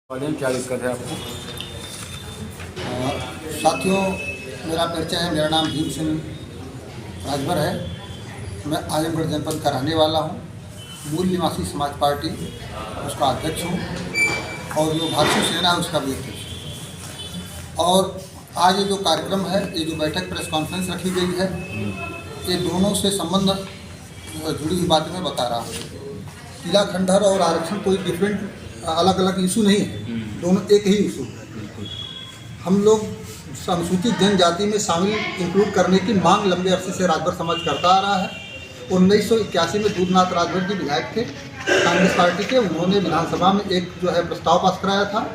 क्या दिक्कत है आपको? साथियों, मेरा परिचय है। मेरा नाम भीम सिंह राजभर है। मैं आजमगढ़ जनपद का रहने वाला हूँ। मूल निवासी समाज पार्टी उसका अध्यक्ष हूँ और जो भारतीय सेना है उसका भी अध्यक्ष हूँ। और आज ये जो कार्यक्रम है, ये जो बैठक प्रेस कॉन्फ्रेंस रखी गई है, ये दोनों से संबंध जुड़ी हुई बातें मैं बता रहा हूँ। किला खंडहर और आरक्षण कोई डिफरेंट अलग अलग इशू नहीं है, दोनों एक ही इशू है। हम लोग अनुसूचित जनजाति में शामिल इंक्लूड करने की मांग लंबे अरसे से राजभर समाज करता आ रहा है। 1981 में दूधनाथ राजभर जी विधायक थे कांग्रेस पार्टी के। उन्होंने विधानसभा में एक जो है प्रस्ताव पास कराया था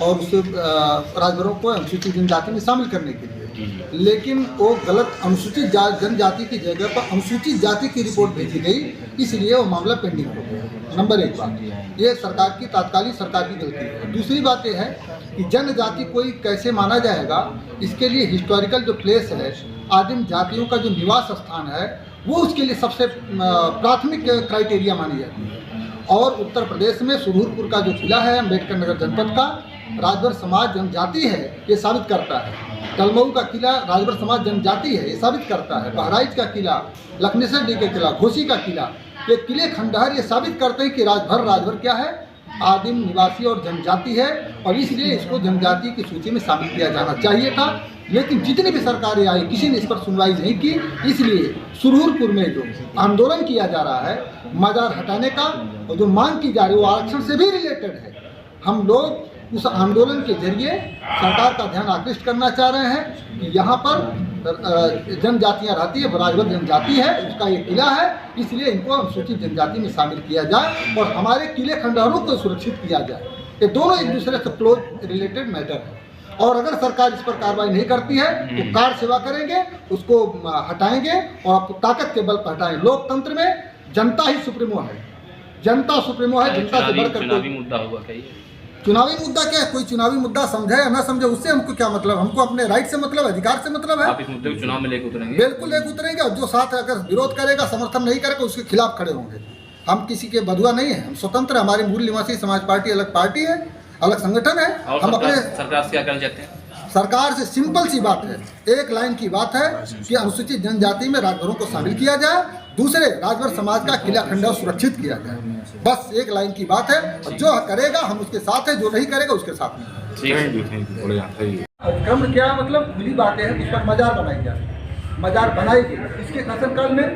और उससे राजभरों को अनुसूचित जनजाति में शामिल करने के लिए, लेकिन वो गलत अनुसूचित जनजाति की जगह पर अनुसूचित जाति की रिपोर्ट भेजी गई, इसलिए वो मामला पेंडिंग हो गया। नंबर एक बात, ये सरकार की तात्कालिक सरकार की गलती है। दूसरी बात यह है कि जनजाति कोई कैसे माना जाएगा, इसके लिए हिस्टोरिकल जो प्लेस है, आदिम जातियों का जो निवास स्थान है, वो उसके लिए सबसे प्राथमिक क्राइटेरिया मानी जाती है। और उत्तर प्रदेश में सुरहूरपुर का जो किला है अम्बेडकर नगर जनपद का, राजभर समाज जनजाति है, ये साबित करता है। टलमऊ का किला राजभर समाज जनजाति है, ये साबित करता है। बहराइच का किला, लखनेसर डी का किला, घोसी का किला, ये किले खंडहर ये साबित करते हैं कि राजभर क्या है, आदिम निवासी और जनजाति है, और इसलिए इसको जनजाति की सूची में शामिल किया जाना चाहिए था। लेकिन जितनी भी सरकारें आई, किसी ने इस पर सुनवाई नहीं की। इसलिए सुरहूरपुर में जो आंदोलन किया जा रहा है मजार हटाने का, और जो मांग की जा रही है वो आरक्षण से भी रिलेटेड है। हम लोग उस आंदोलन के जरिए सरकार का ध्यान आकृष्ट करना चाह रहे हैं कि यहाँ पर जनजातियाँ रहती है, राजभर जनजाति है, उसका ये किला है, इसलिए इनको अनुसूचित जनजाति में शामिल किया जाए और हमारे किले खंडहरों को सुरक्षित किया जाए। ये दोनों एक दूसरे से क्लोज रिलेटेड मैटर है। और अगर सरकार इस पर कार्रवाई नहीं करती है तो कार सेवा करेंगे, उसको हटाएंगे और ताकत के बल पर हटाएंगे। लोकतंत्र में जनता ही सुप्रीमो है, जनता सुप्रीमो है, जनता से बढ़कर चुनावी मुद्दा होगा क्या? चुनावी मुद्दा क्या है? कोई चुनावी मुद्दा समझे या ना समझे उससे हमको क्या मतलब? हमको अपने राइट से मतलब, अधिकार से मतलब है। आप इस मुद्दे को चुनाव में लेकर उतरेंगे? बिल्कुल लेकर उतरेंगे, और जो साथ अगर विरोध करेगा, समर्थन नहीं करेगा, उसके खिलाफ खड़े होंगे। हम किसी के बधुआ नहीं है, हम स्वतंत्र। हमारी मूल निवासी समाज पार्टी अलग पार्टी है, अलग संगठन है। हम अपने सरकार से क्या करना चाहते हैं? सरकार से सिंपल सी बात है, एक लाइन की बात है कि अनुसूचित जनजाति में राजभरों को शामिल किया जाए, दूसरे राजभर समाज का किला खंडहर सुरक्षित किया जाए। बस एक लाइन की बात है, और जो करेगा हम उसके साथ है, जो नहीं करेगा उसके साथ नहीं। क्रम क्या मतलब खुली बातें हैं, उस पर मजार बनाई जाए, मजार बनाई गई। इसके शासनकाल में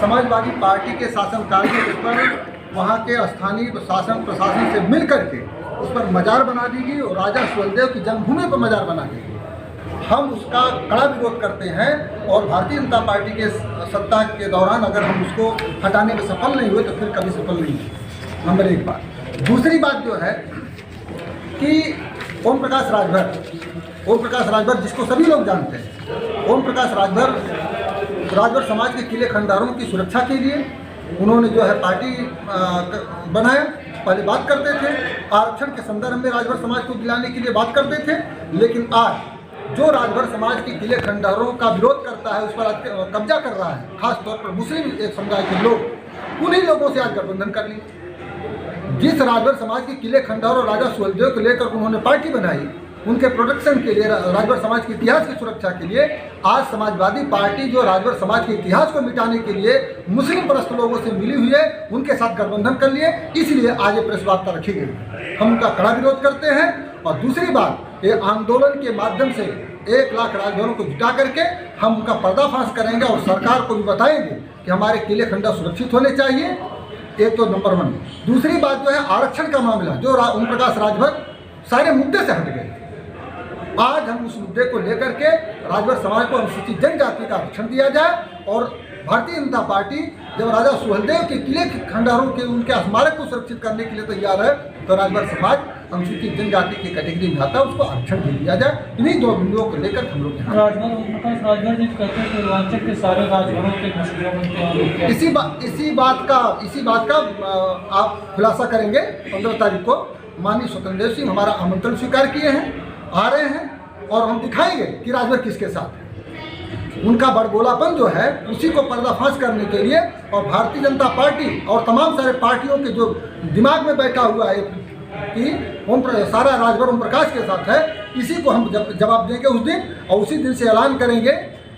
समाजवादी पार्टी के शासनकाल में उस पर वहाँ के स्थानीय शासन प्रशासन से मिल करके उस पर मजार बना दी गई और राजा सुहेलदेव की जन्मभूमि पर मजार बना दी गई। हम उसका कड़ा विरोध करते हैं और भारतीय जनता पार्टी के सत्ता के दौरान अगर हम उसको हटाने में सफल नहीं हुए तो फिर कभी सफल नहीं हुए। नंबर एक बात। दूसरी बात जो है कि ओम प्रकाश राजभर जिसको सभी लोग जानते हैं, ओम प्रकाश राजभर समाज के किले खंडहरों की सुरक्षा के लिए उन्होंने जो है पार्टी बनाया। पहले बात करते थे आरक्षण के संदर्भ में, राजभर समाज को दिलाने के लिए बात करते थे, लेकिन आज जो राजभर समाज के किले खंडहरों का विरोध करता है, उस पर कब्जा कर रहा है, खासतौर पर मुस्लिम एक समुदाय के लोग, उन्हीं लोगों से आज गठबंधन कर ली। जिस राजभर समाज के किले खंडहर और राजा सुहेलदेव को लेकर उन्होंने पार्टी बनाई, उनके प्रोटेक्शन के लिए, राजभर समाज के इतिहास की सुरक्षा के लिए, आज समाजवादी पार्टी जो राजभर समाज के इतिहास को मिटाने के लिए मुस्लिम परस्त लोगों से मिली हुई है, उनके साथ गठबंधन कर लिए। इसलिए आज ये प्रेस वार्ता रखी गई। हम उनका कड़ा विरोध करते हैं। और दूसरी बात, ये आंदोलन के माध्यम से 1 लाख राजभरों को जुटा करके हम उनका पर्दाफाश करेंगे और सरकार को भी बताएंगे कि हमारे किले खंडहर सुरक्षित होने चाहिए। एक तो नंबर 1। दूसरी बात जो है आरक्षण का मामला, जो ओम प्रकाश राजभर सारे मुद्दे से हट गए। आज हम उस मुद्दे को लेकर के राजभर समाज को अनुसूचित जनजाति का आरक्षण दिया जाए, और भारतीय जनता पार्टी जब राजा सुहेलदेव के किले खंडहरों के उनके स्मारक को सुरक्षित करने के लिए तैयार है, तो राजभर समाज अनुसूचित जनजाति की कैटेगरी में आता है, उसको आरक्षण दे दिया जाए। इन्हीं दो बिंदुओं को लेकर हम लोग राजभर जी कहते हैं पूर्वांचल के सारे राजभरों के मुस्लिम इसी बात का आप खुलासा करेंगे 15 तारीख को। माननीय स्वतंत्र देव सिंह हमारा आमंत्रण स्वीकार किए हैं, आ रहे हैं, और हम दिखाएंगे कि राजभर किसके साथ है। उनका बड़बोलापन जो है उसी को पर्दाफाश करने के लिए, और भारतीय जनता पार्टी और तमाम सारे पार्टियों के जो दिमाग में बैठा हुआ है कि सारा राजभर ओम प्रकाश के साथ है। इसी को हम जवाब देंगे उस दिन, और उसी दिन से ऐलान करेंगे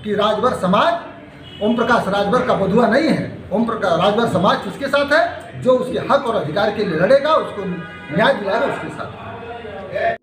कि राजभर समाज ओम प्रकाश राजभर का बधुआ नहीं है। ओम प्रकाश राजभर समाज उसके साथ है, जो उसके हक और अधिकार के लिए लड़ेगा, उसको न्याय दिलाएगा, उसके साथ है।